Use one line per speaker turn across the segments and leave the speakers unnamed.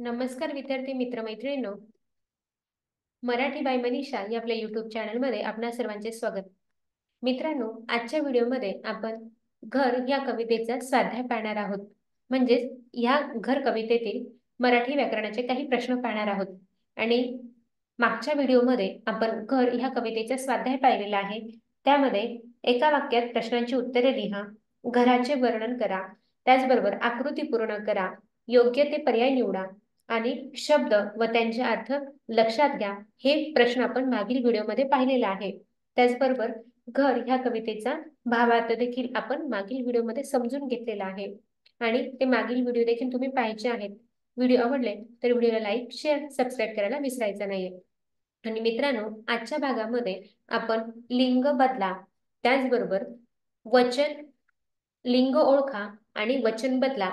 नमस्कार विद्यार्थी मित्र मैत्रिणींनो, मराठी बाय मनीषा या आपल्या युट्यूब चॅनलमध्ये आपणा सर्वांचे स्वागत. मित्रांनो, आजच्या व्हिडिओमध्ये आपण घर या कवितेचा स्वाध्याय पाहणार आहोत. म्हणजेच या घर कवितेतील मराठी व्याकरणाचे काही प्रश्न पाहणार आहोत. आणि मागच्या व्हिडिओमध्ये आपण घर या कवितेचा स्वाध्याय पाहिलेला आहे. त्यामध्ये एका वाक्यात प्रश्नांची उत्तरे लिहा, घराचे वर्णन करा, त्याचबरोबर आकृती पूर्ण करा, योग्य ते पर्याय निवडा आणि शब्द व त्यांचे अर्थ लक्षात घ्या. हे प्रश्न आपण मागील व्हिडिओमध्ये पाहिलेला आहे. त्याचबरोबर घर ह्या कवितेचा भावार्थ देखील आपण मागील व्हिडिओमध्ये समजून घेतलेला आहे आणि ते मागील व्हिडिओ देखील तुम्ही पाहायचे आहेत. व्हिडिओ आवडले तर व्हिडिओला लाईक, शेअर, सबस्क्राईब करायला विसरायचं नाहीये. आणि मित्रांनो, आजच्या भागामध्ये आपण लिंग बदला, त्याचबरोबर वचन, लिंग ओळखा आणि वचन बदला,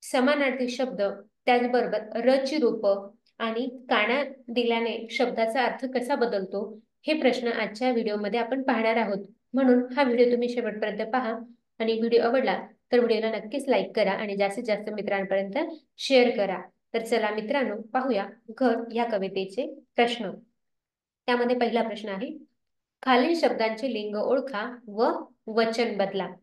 समानार्थी शब्द, त्याचबरोबर रची रूप आणि काना दिल्याने शब्दाचा अर्थ कसा बदलतो, हे प्रश्न आजच्या व्हिडिओमध्ये आपण पाहणार आहोत. म्हणून हा व्हिडिओ तुम्ही शेवटपर्यंत पहा आणि व्हिडिओ आवडला तर व्हिडिओला नक्कीच लाईक करा आणि जास्तीत जास्त मित्रांपर्यंत शेअर करा. तर चला मित्रांनो, पाहूया घर या कवितेचे प्रश्न. त्यामध्ये पहिला प्रश्न आहे, खालील शब्दांचे लिंग ओळखा व वचन बदला.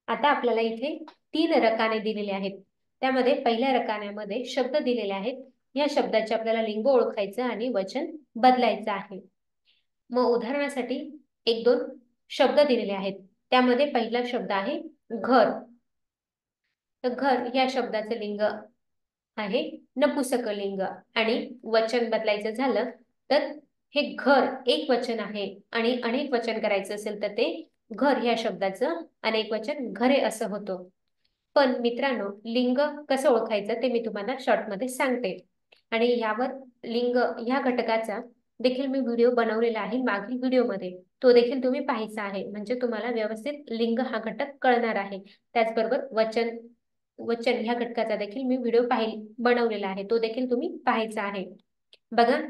आता आपल्याला इथे 3 रकाने दिलेले आहेत. त्यामध्ये पहिल्या रकान्यामध्ये शब्द दिलेले आहेत. या शब्दाचे आपल्याला लिंग ओळखायचं आणि वचन बदलायचं आहे. मग उदाहरणासाठी 1-2 शब्द दिलेले आहेत. त्यामध्ये पहिला शब्द आहे घर. तर घर या शब्दाचं लिंग आहे नपुंसकलिंग आणि वचन बदलायचं झालं तर हे घर एक वचन आहे आणि अनेक वचन करायचं असेल तर ते घर या शब्दाचं अनेक वचन घरे असं होतं. पण मित्रांनो, लिंग कसं ओळखायचं ते मी तुम्हाला शॉर्टमध्ये सांगते. आणि यावर लिंग ह्या घटकाचा देखील मी व्हिडिओ बनवलेला आहे मागील व्हिडिओमध्ये. तो देखील तुम्ही पाहायचा आहे, म्हणजे तुम्हाला व्यवस्थित लिंग हा घटक कळणार आहे. त्याचबरोबर वचन ह्या घटकाचा देखील मी व्हिडिओ बनवलेला आहे, तो देखील तुम्ही पाहायचा आहे. बघा,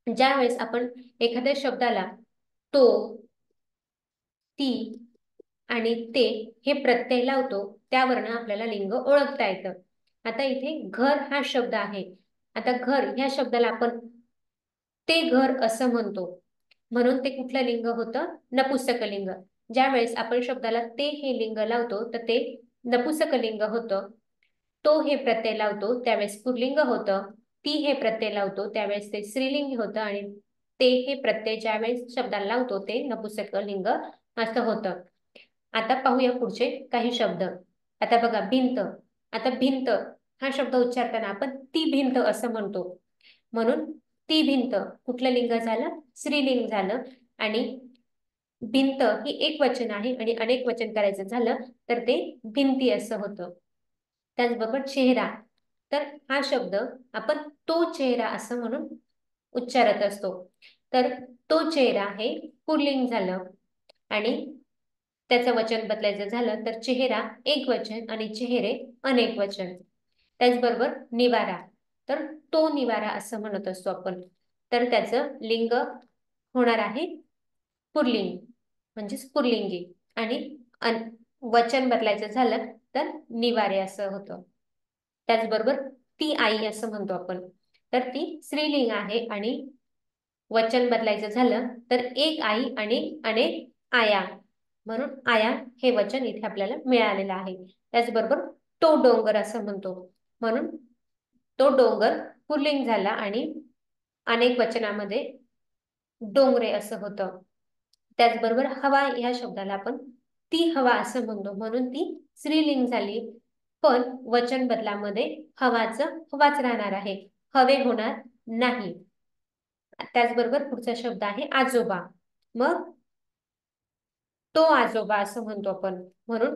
ज्या वेळेस आपण एखाद्या शब्दाला तो, ती आणि ते हे प्रत्यय लावतो त्यावरनं आपल्याला लिंग ओळखता येतं. आता इथे घर हा शब्द आहे. आता घर ह्या शब्दाला आपण ते घर असं म्हणतो, म्हणून ते कुठलं लिंग होतं? नपुंसकलिंग. ज्या वेळेस आपण शब्दाला ते हे लिंग लावतो तर ते नपुंसकलिंग होतं. तो हे प्रत्यय लावतो त्यावेळेस पुल्लिंग होतं. ती हे प्रत्यय लावतो त्यावेळेस ते स्त्रीलिंग होतं आणि ते हे प्रत्यय ज्या वेळेस शब्दाला लावतो ते नपुंसकलिंग असं होतं. आता पाहूया पुढचे काही शब्द. आता बघा, भिंत. आता भिंत हा शब्द उच्चारताना आपण ती भिंत असं म्हणतो, म्हणून ती भिंत कुठलं लिंग झालं? स्त्रीलिंग झालं. आणि भिंत ही एक वचन आहे आणि अनेक वचन करायचं झालं तर ते भिंती असं होतं. त्याचबरोबर चेहरा, तर हा शब्द आपण तो चेहरा असं म्हणून उच्चारत असतो. तर तो चेहरा हे पुल्लिंग झालं आणि त्याचं वचन बदलायचं झालं तर चेहरा एक वचन आणि चेहरे अनेक वचन. त्याचबरोबर निवारा, तर तो निवारा असं म्हणत असतो आपण, तर त्याचं लिंग होणार आहे पुल्लिंग, म्हणजेच पुल्लिंगी. आणि वचन बदलायचं झालं तर निवारे असं होतं. त्याचबरोबर ती आई असं म्हणतो आपण, तर ती स्त्रीलिंग आहे आणि वचन बदलायचं झालं तर एक आई आणि अनेक आया, म्हणून आया हे वचन इथे आपल्याला मिळालेलं आहे. त्याचबरोबर तो डोंगर असं म्हणतो, म्हणून तो डोंगर पुल्लिंग झाला आणि अनेक वचनामध्ये डोंगरे असं होतं. त्याचबरोबर हवा या शब्दाला आपण ती हवा असं म्हणतो, म्हणून ती स्त्रीलिंग झाली. पण वचन बदलामध्ये हवाचं हवाच राहणार आहे, हवे होणार नाही. त्याचबरोबर पुढचा शब्द आहे आजोबा. मग तो आजोबा असं म्हणतो आपण, म्हणून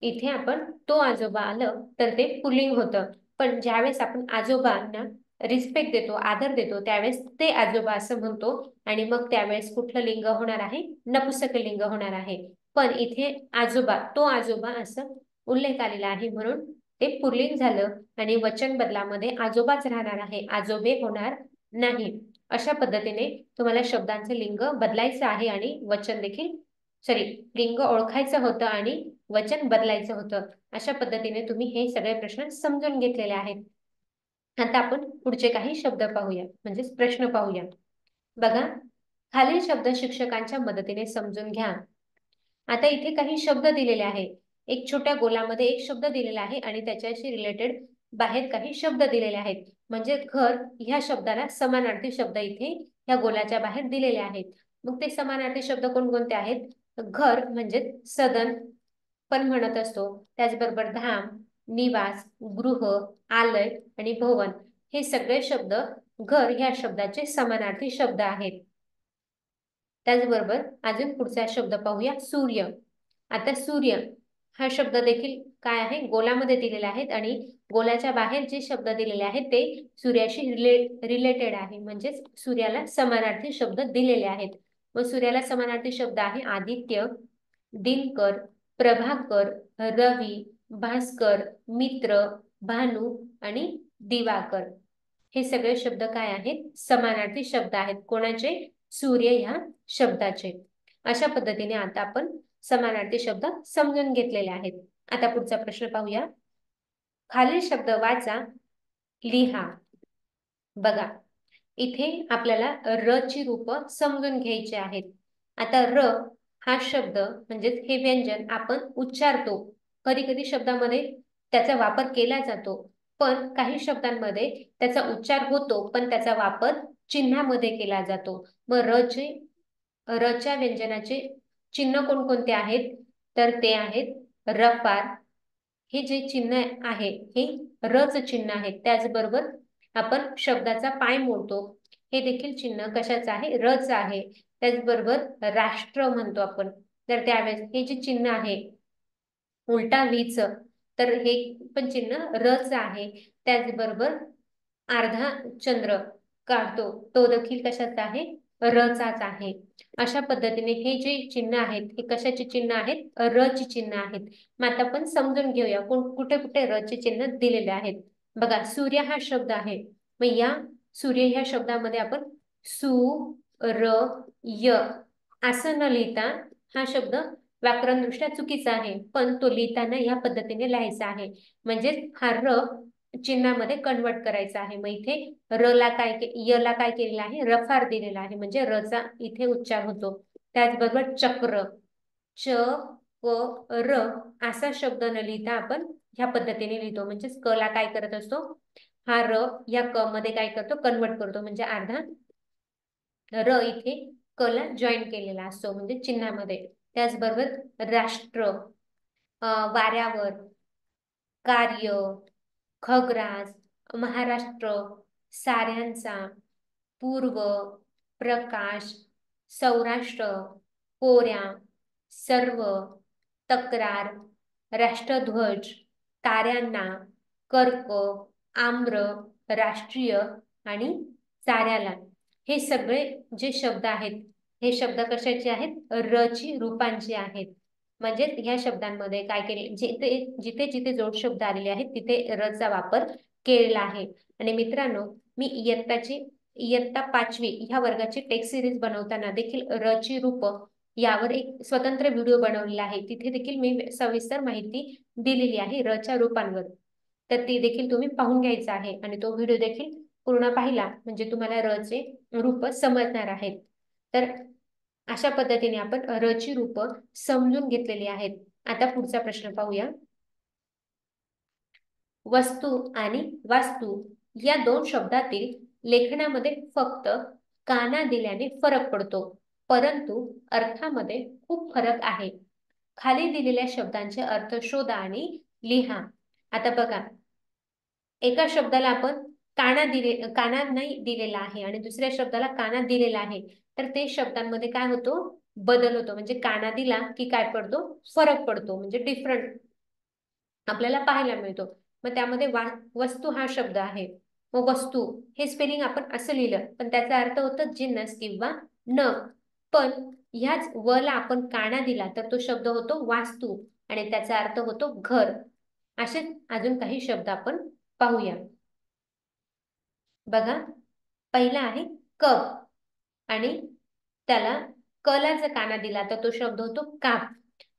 इथे आपण तो आजोबा आलं तर ते पुल्लिंग होतं. पण ज्यावेळेस आपण आजोबांना रिस्पेक्ट देतो, आदर देतो, त्यावेळेस ते आजोबा असं म्हणतो आणि मग त्यावेळेस कुठलं लिंग होणार आहे? नपुंसकलिंग होणार आहे. पण इथे आजोबा, तो आजोबा असं उल्लेख आलेला आहे, म्हणून ते पुल्लिंग झालं आणि वचन बदलामध्ये आजोबाच राहणार आहे, आजोबे होणार नाही. अशा पद्धतीने तुम्हाला शब्दांचे लिंग बदलायचं आहे आणि वचन देखील लिंग ओळखायचं होतं आणि वचन बदलायचं होतं. अशा पद्धतीने तुम्ही हे सगळे प्रश्न समजून घेतलेले आहेत. आता आपण पुढचे काही शब्द पाहूया, म्हणजेच प्रश्न पाहूया. बघा, खालील शब्द शिक्षकांच्या मदतीने समजून घ्या. आता इथे काही शब्द दिलेले आहे. एक छोट्या गोलामध्ये एक शब्द दिलेला आहे आणि त्याच्याशी रिलेटेड बाहेर काही शब्द दिलेले आहेत. म्हणजे घर ह्या शब्दाला समानार्थी शब्द इथे या गोलाच्या बाहेर दिलेले आहेत. मग ते समानार्थी शब्द कोणकोणते आहेत? घर म्हणजे सदन पण म्हणत असतो, त्याचबरोबर धाम, निवास, गृह, आलय आणि भवन हे सगळे शब्द घर ह्या शब्दाचे समानार्थी शब्द आहेत. त्याचबरोबर अजून पुढचा शब्द पाहूया, सूर्य. आता सूर्य हा शब्द देखील काय आहे? गोलामध्ये दिलेला आहे आणि गोलाच्या बाहेर जे शब्द दिलेले आहेत ते सूर्याशी रिलेटेड आहे, म्हणजेच सूर्याला समानार्थी शब्द दिलेले आहेत. व सूर्याला समानार्थी शब्द आहे आदित्य, दिनकर, प्रभाकर, रवी, भास्कर, मित्र, भानू आणि दिवाकर. हे सगळे शब्द काय आहेत? समानार्थी शब्द आहेत. कोणाचे? सूर्य ह्या शब्दाचे. अशा पद्धतीने आता आपण समानार्थी शब्द समजून घेतलेले आहेत. आता पुढचा प्रश्न पाहूया. खालील शब्द वाचा, लिहा. बघा, इथे आपल्याला र ची रूप समजून घ्यायची आहेत. आता र हा शब्द म्हणजेच हे व्यंजन आपण उच्चारतो. कधी कधी शब्दामध्ये त्याचा वापर केला जातो, पण काही शब्दांमध्ये त्याचा उच्चार होतो पण त्याचा वापर चिन्हामध्ये केला जातो. मग रच्या व्यंजनाचे चिन्ह कोणकोणते आहेत? तर ते आहेत रफार. हे जे चिन्ह आहे हे रच चिन्ह आहे. त्याचबरोबर आपण शब्दाचा पाय मोडतो, हे देखील चिन्ह कशाचं आहे? रच आहे. त्याचबरोबर राष्ट्र म्हणतो आपण, तर त्यावेळेस हे जे चिन्ह आहे उलटा वीच, तर हे पण चिन्ह रच आहे. त्याचबरोबर अर्धा चंद्र काढतो तो देखील कशाचा आहे? रचाच आहे. अशा पद्धतीने हे जे चिन्ह आहेत हे कशाचे चिन्ह आहेत? र ची चिन्ह आहेत. मग आता आपण समजून घेऊया कुठे कुठे र चे चिन्ह दिलेले आहेत. बघा, सूर्य हा शब्द आहे. मग या सूर्य ह्या शब्दामध्ये आपण सु र य असं न लिहिता हा शब्द व्याकरणदृष्ट्या चुकीचा आहे, पण तो लिहिताना या पद्धतीने लिहायचा आहे. म्हणजे हा र चिन्हामध्ये कन्वर्ट करायचा आहे. मग इथे र ला य ला काय केलेलं आहे? रफार दिलेला आहे, म्हणजे रचा इथे उच्चार होतो. त्याचबरोबर चक्र, च क र असा शब्द न लिहिता आपण ह्या पद्धतीने लिहितो. म्हणजेच क ला काय करत असतो? हा र या क मध्ये काय करतो? कन्वर्ट करतो. म्हणजे अर्धा र इथे क ला जॉईन केलेला असतो, म्हणजे चिन्हामध्ये. त्याचबरोबर राष्ट्र, वाऱ्यावर, कार्य, खगराज, महाराष्ट्र, साऱ्यांचा, पूर्व, प्रकाश, सौराष्ट्र, कोऱ्या, सर्व, तक्रार, राष्ट्रध्वज, ताऱ्यांना, कर्क, आम्र, राष्ट्रीय आणि चाऱ्याला. हे सगळे जे शब्द आहेत हे शब्द कशाचे आहेत? र ची रूपांची आहेत. म्हणजे ह्या शब्दांमध्ये काय केले, जिथे जिथे जिथे जोड शब्द आलेले आहेत तिथे र चा वापर केलेला आहे. आणि मित्रांनो, मी इयत्ता 5वी ह्या वर्गाची टेक्स्ट सिरीज बनवताना देखील र ची रूप यावर एक स्वतंत्र व्हिडिओ बनवलेला आहे. तिथे देखील मी सविस्तर माहिती दिलेली आहे र च्या रूपांवर. तर ती देखील तुम्ही पाहून घ्यायचा आहे आणि तो व्हिडिओ देखील पूर्ण पाहिला म्हणजे तुम्हाला र चे रूप समजणार आहेत. तर अशा पद्धतीने आपण र ची रूप समजून घेतलेली आहेत. आता पुढचा प्रश्न पाहूया. वस्तू आणि वास्तू या दोन शब्दातील लेखनामध्ये फक्त काना दिल्याने फरक पडतो, परंतु अर्थामध्ये खूप फरक आहे. खाली दिलेल्या शब्दांचे अर्थ शोधा आणि लिहा. आता बघा, एका शब्दाला आपण काना नाही दिलेला आहे आणि दुसऱ्या शब्दाला काना दिलेला आहे, तर ते शब्दांमध्ये काय होतो? बदल होतो. म्हणजे काना दिला की काय पडतो? फरक पडतो, म्हणजे डिफरंट आपल्याला पाहायला मिळतो. मग त्यामध्ये वस्तू हा शब्द आहे. मग वस्तू हे स्पेलिंग आपण असं लिहिलं पण त्याचा अर्थ होतो जिन्नस किंवा न. पण ह्याच व ला आपण काना दिला तर तो शब्द होतो वास्तू आणि त्याचा अर्थ होतो घर. असे अजून काही शब्द आपण पाहूया. बघा, पहिला आहे कप आणि त्याला क ला जर काना दिला तर तो शब्द होतो काप.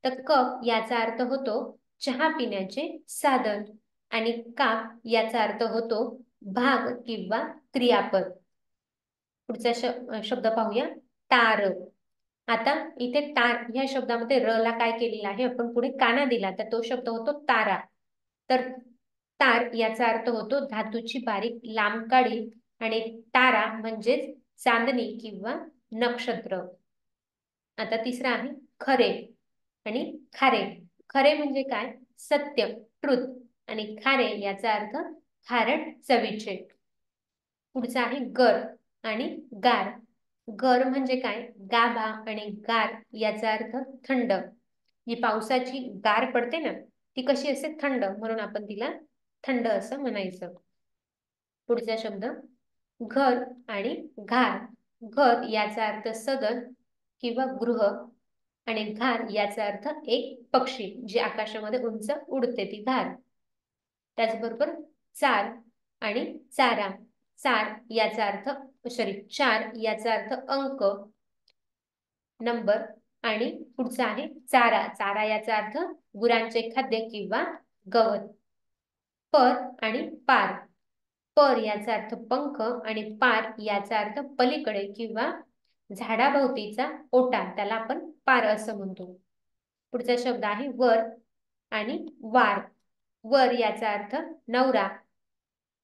तर कप याचा अर्थ होतो चहा पिण्याचे साधन आणि काप याचा अर्थ होतो भाग किंवा क्रियापद. पुढचा शब्द पाहूया, तार. आता इथे तार या शब्दामध्ये र ला काय केलेलं आहे, आपण पुढे काना दिला तर तो शब्द होतो तारा. तर तार याचा अर्थ होतो धातूची बारीक लांब काडी आणि तारा म्हणजेच चांदणी किंवा नक्षत्र. आता तिसरा आहे खरे आणि खारे. खरे म्हणजे काय, सत्य, ट्रुथ. आणि खारे याचा अर्थ खारट, चवीचे. पुढचा आहे गर आणि गार. गर म्हणजे काय, गाभा आणि गार याचा अर्थ थंड. जी पावसाची गार पडते ना ती कशी असते, थंड, म्हणून आपण तिला थंड असं म्हणायचं. पुढचा शब्द घर आणि घार. घर याचा अर्थ सदन किंवा गृह आणि घार याचा अर्थ एक पक्षी जे आकाशामध्ये उंच उडते ती घार. त्याचबरोबर चार आणि चारा. चार याचा अर्थ चार याचा अर्थ अंक, नंबर. आणि पुढचा आहे चारा. चारा याचा अर्थ गुरांचे खाद्य किंवा गवत. पर आणि पार. पर याचा अर्थ पंख आणि पार याचा अर्थ पलीकडे किंवा झाडाभोवतीचा ओटा, त्याला आपण पार असं म्हणतो. पुढचा शब्द आहे वर आणि वार. वर याचा अर्थ नवरा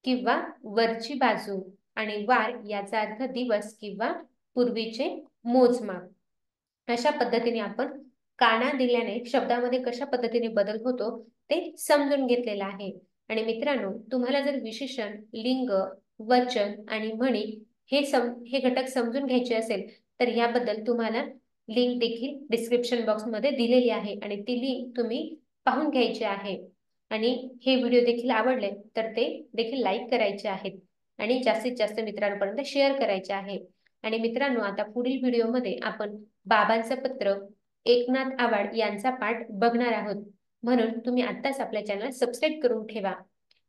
किंवा वरची बाजू आणि वार याचा अर्थ दिवस किंवा पूर्वीचे मोजमाप. अशा पद्धतीने आपण काना दिल्याने शब्दामध्ये कशा पद्धतीने बदल होतो ते समजून घेतलेलं आहे. आणि मित्रांनो, तुम्हाला जर विशेषण, लिंग, वचन आणि म्हणी हे घटक समजून घ्यायचे असेल तर याबद्दल तुम्हाला लिंक देखील डिस्क्रिप्शन बॉक्समध्ये दिलेली आहे आणि ती लिंक तुम्ही पाहून घ्यायची आहे. आणि हे व्हिडिओ देखील आवडले तर ते देखील लाईक करायचे आहेत आणि जास्तीत जास्त मित्रांपर्यंत शेअर करायचे आहे. आणि मित्रांनो, आता पुढील व्हिडिओमध्ये आपण बाबांचं पत्र, एकनाथ आवाड यांचा पाठ बघणार आहोत. म्हणून तुम्ही आत्ताच आपल्या चॅनल सबस्क्राईब करून ठेवा.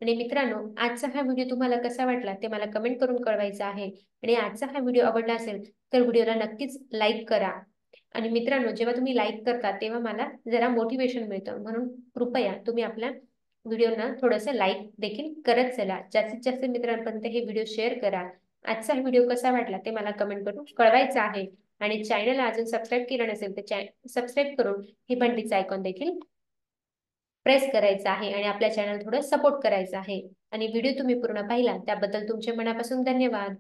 आणि मित्रांनो, आजचा हा व्हिडिओ तुम्हाला कसा वाटला ते मला कमेंट करून कळवायचं आहे. आणि आजचा हा व्हिडिओ आवडला असेल तर व्हिडिओला नक्कीच लाईक करा. आणि मित्रांनो, जेव्हा तुम्ही लाईक करता तेव्हा मला जरा मोटिवेशन मिळतं, म्हणून कृपया तुम्ही आपल्या व्हिडिओना थोडंसं लाईक देखील करत चला. जास्तीत जास्त मित्रांपर्यंत हे व्हिडिओ शेअर करा. आजचा व्हिडिओ कसा वाटला ते मला कमेंट करून कळवायचं आहे. आणि चॅनलला अजून सबस्क्राईब केलं नसेल तर सबस्क्राईब करून ही घंटीचं आयकॉन देखील प्रेस करायचं आहे आणि आपल्या चॅनल थोडं सपोर्ट करायचं आहे. आणि व्हिडिओ तुम्ही पूर्ण पाहिला त्याबद्दल तुमचे मनापासून धन्यवाद.